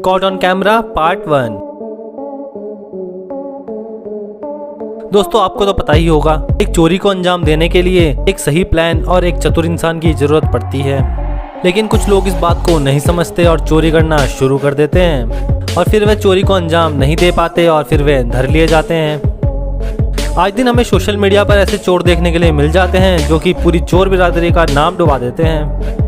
Caught on camera part 1। दोस्तों आपको तो पता ही होगा, एक चोरी को अंजाम देने के लिए एक सही प्लान और एक चतुर इंसान की जरूरत पड़ती है। लेकिन कुछ लोग इस बात को नहीं समझते और चोरी करना शुरू कर देते हैं और फिर वे चोरी को अंजाम नहीं दे पाते और फिर वे धर लिए जाते हैं। आज दिन हमें सोशल मीडिया पर ऐसे चोर देखने के लिए मिल जाते हैं जो कि पूरी चोर बिरादरी का नाम डुबा देते हैं।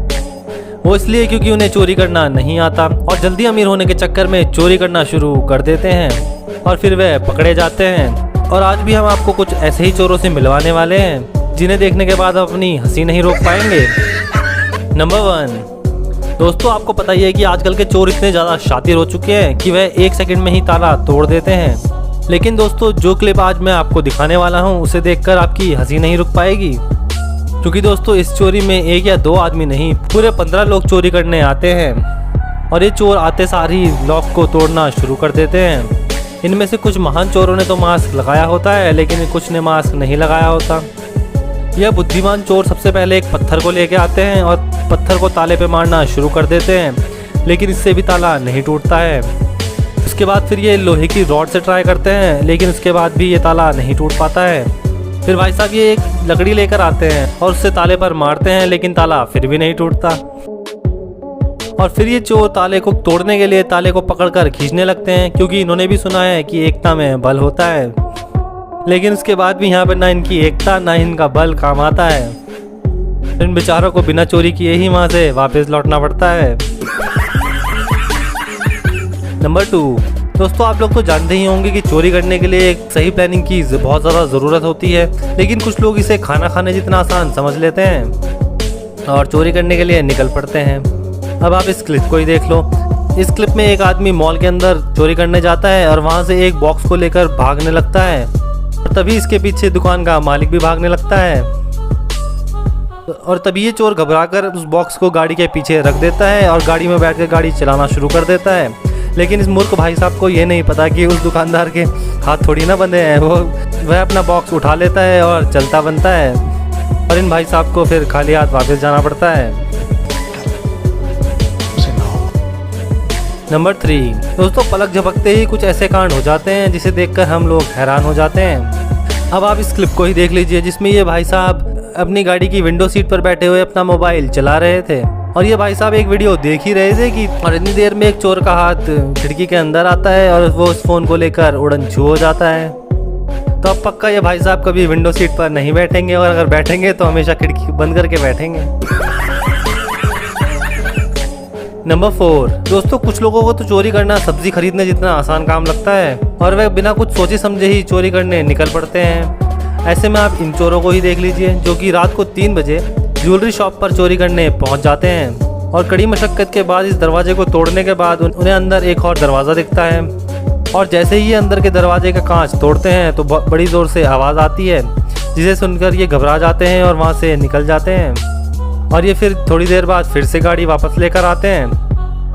वो इसलिए क्योंकि उन्हें चोरी करना नहीं आता और जल्दी अमीर होने के चक्कर में चोरी करना शुरू कर देते हैं और फिर वे पकड़े जाते हैं। और आज भी हम आपको कुछ ऐसे ही चोरों से मिलवाने वाले हैं जिन्हें देखने के बाद आप अपनी हंसी नहीं रोक पाएंगे। नंबर 1। दोस्तों आपको पता ही है कि आजकल के चोर इतने ज़्यादा शातिर हो चुके हैं कि वह 1 सेकंड में ही ताला तोड़ देते हैं। लेकिन दोस्तों जो क्लिप आज मैं आपको दिखाने वाला हूँ उसे देखकर आपकी हंसी नहीं रुक पाएगी, क्योंकि दोस्तों इस चोरी में 1 या 2 आदमी नहीं, पूरे 15 लोग चोरी करने आते हैं और ये चोर आते सार ही लॉक को तोड़ना शुरू कर देते हैं। इनमें से कुछ महान चोरों ने तो मास्क लगाया होता है, लेकिन कुछ ने मास्क नहीं लगाया होता। यह बुद्धिमान चोर सबसे पहले एक पत्थर को लेके आते हैं और पत्थर को ताले पे मारना शुरू कर देते हैं, लेकिन इससे भी ताला नहीं टूटता है। उसके बाद फिर ये लोहे की रॉड से ट्राई करते हैं, लेकिन उसके बाद भी ये ताला नहीं टूट पाता है। फिर भाई साहब ये एक लकड़ी लेकर आते हैं और उससे ताले पर मारते हैं, लेकिन ताला फिर भी नहीं टूटता। और फिर ये चोर ताले को तोड़ने के लिए ताले को पकड़कर खींचने लगते हैं, क्योंकि इन्होंने भी सुना है कि एकता में बल होता है। लेकिन उसके बाद भी यहाँ पर ना इनकी एकता ना इनका बल काम आता है। इन बेचारों को बिना चोरी किए ही वहाँ से वापस लौटना पड़ता है। नंबर 2। दोस्तों आप लोग तो जानते ही होंगे कि चोरी करने के लिए एक सही प्लानिंग की बहुत ज़्यादा ज़रूरत होती है, लेकिन कुछ लोग इसे खाना खाने जितना आसान समझ लेते हैं और चोरी करने के लिए निकल पड़ते हैं। अब आप इस क्लिप को ही देख लो। इस क्लिप में एक आदमी मॉल के अंदर चोरी करने जाता है और वहाँ से एक बॉक्स को लेकर भागने लगता है और तभी इसके पीछे दुकान का मालिक भी भागने लगता है और तभी ये चोर घबराकर उस बॉक्स को गाड़ी के पीछे रख देता है और गाड़ी में बैठकर गाड़ी चलाना शुरू कर देता है। लेकिन इस मूर्ख भाई साहब को ये नहीं पता कि उस दुकानदार के हाथ थोड़ी ना बंधे हैं। वह अपना बॉक्स उठा लेता है और चलता बनता है और इन भाई साहब को फिर खाली हाथ वापस जाना पड़ता है। नंबर 3। दोस्तों पलक झपकते ही कुछ ऐसे कांड हो जाते हैं जिसे देखकर हम लोग हैरान हो जाते हैं। अब आप इस क्लिप को ही देख लीजिए, जिसमें ये भाई साहब अपनी गाड़ी की विंडो सीट पर बैठे हुए अपना मोबाइल चला रहे थे और ये भाई साहब एक वीडियो देख ही रहे थे कि और इतनी देर में एक चोर का हाथ खिड़की के अंदर आता है और वो उस फोन को लेकर उड़न छू हो जाता है। तो अब पक्का ये भाई साहब कभी विंडो सीट पर नहीं बैठेंगे और अगर बैठेंगे तो हमेशा खिड़की बंद करके बैठेंगे। नंबर 4। दोस्तों कुछ लोगों को तो चोरी करना सब्जी खरीदने जितना आसान काम लगता है और वे बिना कुछ सोचे समझे ही चोरी करने निकल पड़ते हैं। ऐसे में आप इन चोरों को ही देख लीजिए जो कि रात को 3 बजे ज्वेलरी शॉप पर चोरी करने पहुंच जाते हैं और कड़ी मशक्कत के बाद इस दरवाजे को तोड़ने के बाद उन्हें अंदर एक और दरवाज़ा दिखता है और जैसे ही ये अंदर के दरवाजे का कांच तोड़ते हैं तो बड़ी ज़ोर से आवाज़ आती है, जिसे सुनकर ये घबरा जाते हैं और वहाँ से निकल जाते हैं। और ये फिर थोड़ी देर बाद फिर से गाड़ी वापस लेकर आते हैं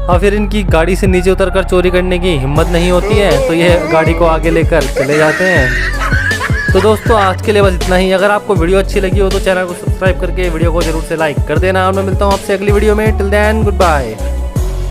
और फिर इनकी गाड़ी से नीचे उतरकर चोरी करने की हिम्मत नहीं होती है, तो ये गाड़ी को आगे लेकर चले जाते हैं। तो दोस्तों आज के लिए बस इतना ही। अगर आपको वीडियो अच्छी लगी हो तो चैनल को सब्सक्राइब करके वीडियो को जरूर से लाइक कर देना और मैं मिलता हूँ आपसे अगली वीडियो में। Till then good bye.